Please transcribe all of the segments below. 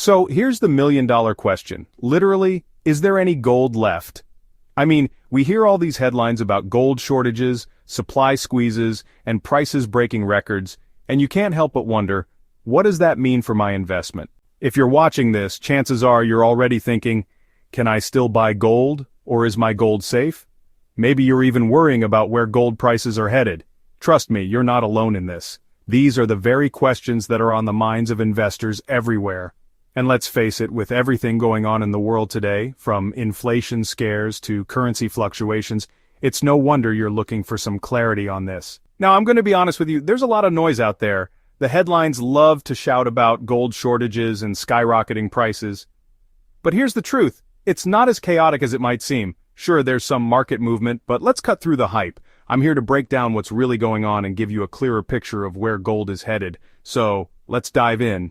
So here's the million-dollar question. Literally, is there any gold left? I mean, we hear all these headlines about gold shortages, supply squeezes, and prices breaking records, and you can't help but wonder, what does that mean for my investment? If you're watching this, chances are you're already thinking, can I still buy gold, or is my gold safe? Maybe you're even worrying about where gold prices are headed. Trust me, you're not alone in this. These are the very questions that are on the minds of investors everywhere. And let's face it, with everything going on in the world today, from inflation scares to currency fluctuations, it's no wonder you're looking for some clarity on this. Now, I'm going to be honest with you, there's a lot of noise out there. The headlines love to shout about gold shortages and skyrocketing prices. But here's the truth, it's not as chaotic as it might seem. Sure, there's some market movement, but let's cut through the hype. I'm here to break down what's really going on and give you a clearer picture of where gold is headed. So, let's dive in.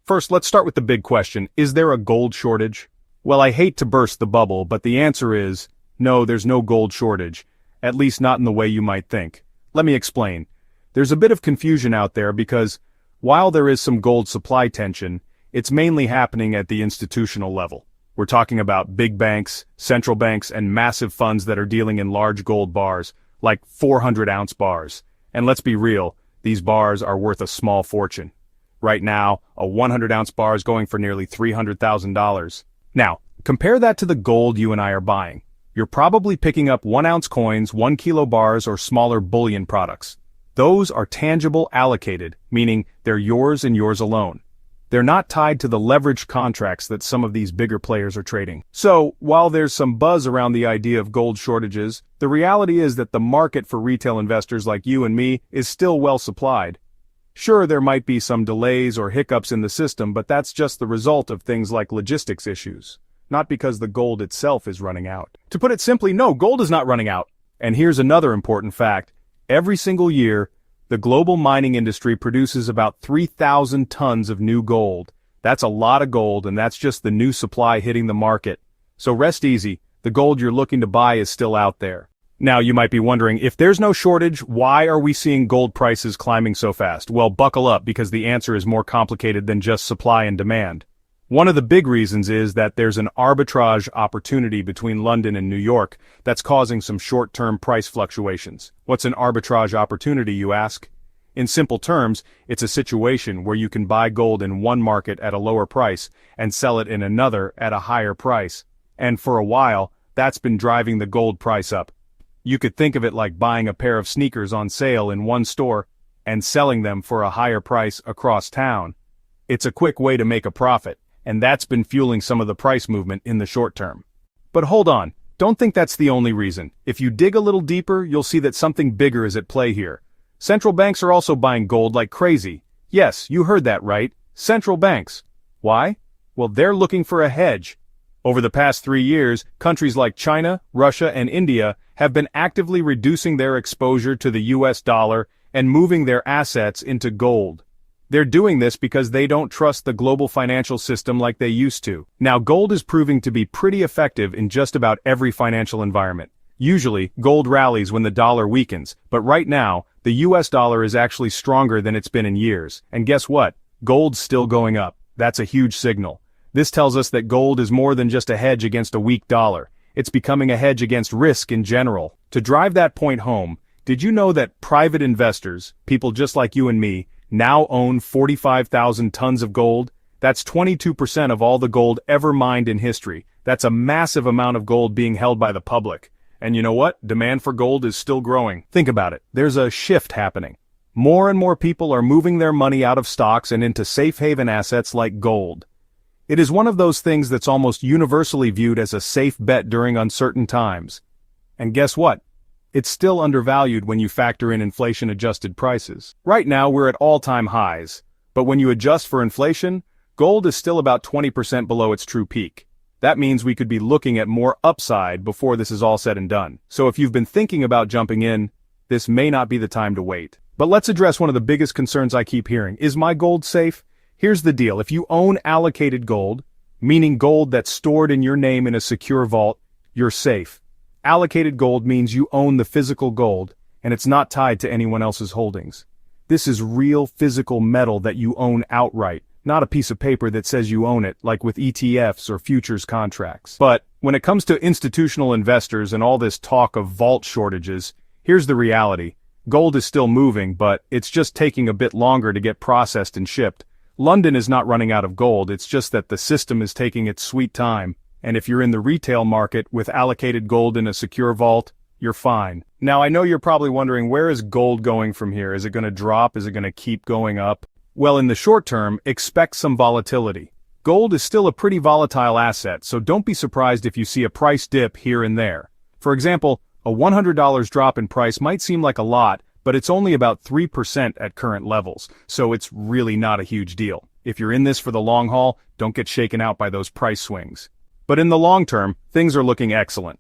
First, let's start with the big question. Is there a gold shortage? Well, I hate to burst the bubble, but the answer is, no, there's no gold shortage. At least not in the way you might think. Let me explain. There's a bit of confusion out there because, while there is some gold supply tension, it's mainly happening at the institutional level. We're talking about big banks, central banks, and massive funds that are dealing in large gold bars, like 400-ounce bars. And let's be real, these bars are worth a small fortune. Right now, a 100-ounce bar is going for nearly $300,000. Now, compare that to the gold you and I are buying. You're probably picking up 1-ounce coins, 1 kilo bars, or smaller bullion products. Those are tangible allocated, meaning they're yours and yours alone. They're not tied to the leveraged contracts that some of these bigger players are trading. So, while there's some buzz around the idea of gold shortages, the reality is that the market for retail investors like you and me is still well supplied. Sure, there might be some delays or hiccups in the system, but that's just the result of things like logistics issues, not because the gold itself is running out. To put it simply, no, gold is not running out. And here's another important fact. Every single year, the global mining industry produces about 3,000 tons of new gold. That's a lot of gold, and that's just the new supply hitting the market. So rest easy, the gold you're looking to buy is still out there. Now you might be wondering, if there's no shortage, why are we seeing gold prices climbing so fast? Well, buckle up, because the answer is more complicated than just supply and demand. One of the big reasons is that there's an arbitrage opportunity between London and New York that's causing some short-term price fluctuations. What's an arbitrage opportunity, you ask? In simple terms, it's a situation where you can buy gold in one market at a lower price and sell it in another at a higher price. And for a while, that's been driving the gold price up. You could think of it like buying a pair of sneakers on sale in one store and selling them for a higher price across town. It's a quick way to make a profit, and that's been fueling some of the price movement in the short term. But hold on, don't think that's the only reason. If you dig a little deeper, you'll see that something bigger is at play here. Central banks are also buying gold like crazy. Yes, you heard that right. Central banks. Why? Well, they're looking for a hedge. Over the past 3 years, countries like China, Russia, and India have been actively reducing their exposure to the US dollar and moving their assets into gold. They're doing this because they don't trust the global financial system like they used to. Now, gold is proving to be pretty effective in just about every financial environment. Usually, gold rallies when the dollar weakens, but right now, the US dollar is actually stronger than it's been in years. And guess what? Gold's still going up. That's a huge signal. This tells us that gold is more than just a hedge against a weak dollar. It's becoming a hedge against risk in general. To drive that point home, did you know that private investors, people just like you and me, now own 45,000 tons of gold? That's 22% of all the gold ever mined in history. That's a massive amount of gold being held by the public. And you know what? Demand for gold is still growing. Think about it. There's a shift happening. More and more people are moving their money out of stocks and into safe haven assets like gold. It is one of those things that's almost universally viewed as a safe bet during uncertain times. And guess what? It's still undervalued when you factor in inflation-adjusted prices. Right now we're at all-time highs, but when you adjust for inflation, gold is still about 20% below its true peak. That means we could be looking at more upside before this is all said and done. So if you've been thinking about jumping in, this may not be the time to wait. But let's address one of the biggest concerns I keep hearing. Is my gold safe? Here's the deal. If you own allocated gold, meaning gold that's stored in your name in a secure vault, you're safe. Allocated gold means you own the physical gold, and it's not tied to anyone else's holdings. This is real physical metal that you own outright, not a piece of paper that says you own it, like with ETFs or futures contracts. But when it comes to institutional investors and all this talk of vault shortages, here's the reality. Gold is still moving, but it's just taking a bit longer to get processed and shipped. London is not running out of gold, it's just that the system is taking its sweet time. And if you're in the retail market with allocated gold in a secure vault, you're fine. Now I know you're probably wondering, where is gold going from here? Is it going to drop? Is it going to keep going up? Well, in the short term, expect some volatility. Gold is still a pretty volatile asset, so don't be surprised if you see a price dip here and there. For example, a $100 drop in price might seem like a lot, but it's only about 3% at current levels, so it's really not a huge deal. If you're in this for the long haul, don't get shaken out by those price swings. But in the long term, things are looking excellent.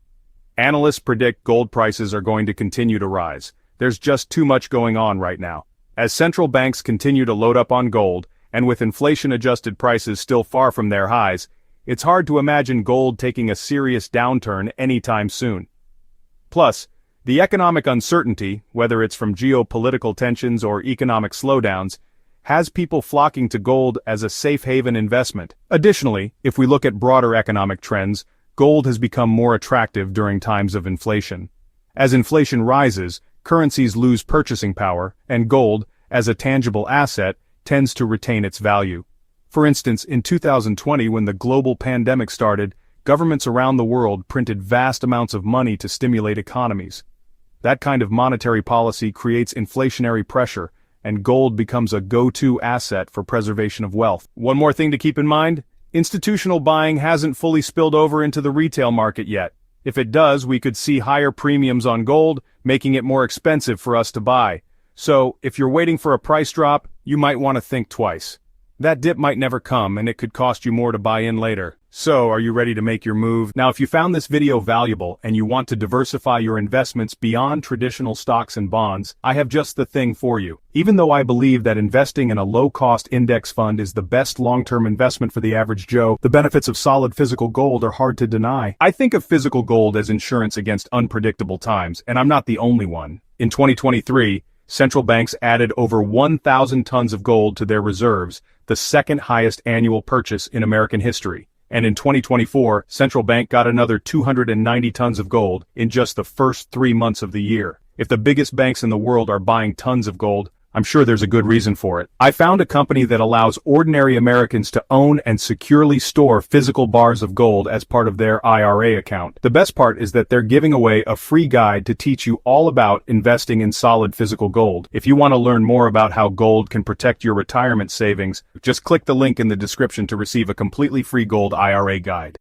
Analysts predict gold prices are going to continue to rise. There's just too much going on right now. As central banks continue to load up on gold, and with inflation-adjusted prices still far from their highs, it's hard to imagine gold taking a serious downturn anytime soon. Plus, the economic uncertainty, whether it's from geopolitical tensions or economic slowdowns, has people flocking to gold as a safe haven investment. Additionally, if we look at broader economic trends, gold has become more attractive during times of inflation. As inflation rises, currencies lose purchasing power, and gold, as a tangible asset, tends to retain its value. For instance, in 2020, when the global pandemic started, governments around the world printed vast amounts of money to stimulate economies. That kind of monetary policy creates inflationary pressure, and gold becomes a go-to asset for preservation of wealth. One more thing to keep in mind, institutional buying hasn't fully spilled over into the retail market yet. If it does, we could see higher premiums on gold, making it more expensive for us to buy. So, if you're waiting for a price drop, you might want to think twice. That dip might never come, and it could cost you more to buy in later. So, are you ready to make your move? Now, if you found this video valuable and you want to diversify your investments beyond traditional stocks and bonds, I have just the thing for you. Even though I believe that investing in a low-cost index fund is the best long-term investment for the average Joe, the benefits of solid physical gold are hard to deny. I think of physical gold as insurance against unpredictable times, and I'm not the only one. In 2023, central banks added over 1,000 tons of gold to their reserves, the second highest annual purchase in American history. And in 2024, central bank got another 290 tons of gold in just the first 3 months of the year. If the biggest banks in the world are buying tons of gold, I'm sure there's a good reason for it. I found a company that allows ordinary Americans to own and securely store physical bars of gold as part of their IRA account. The best part is that they're giving away a free guide to teach you all about investing in solid physical gold. If you want to learn more about how gold can protect your retirement savings, just click the link in the description to receive a completely free gold IRA guide.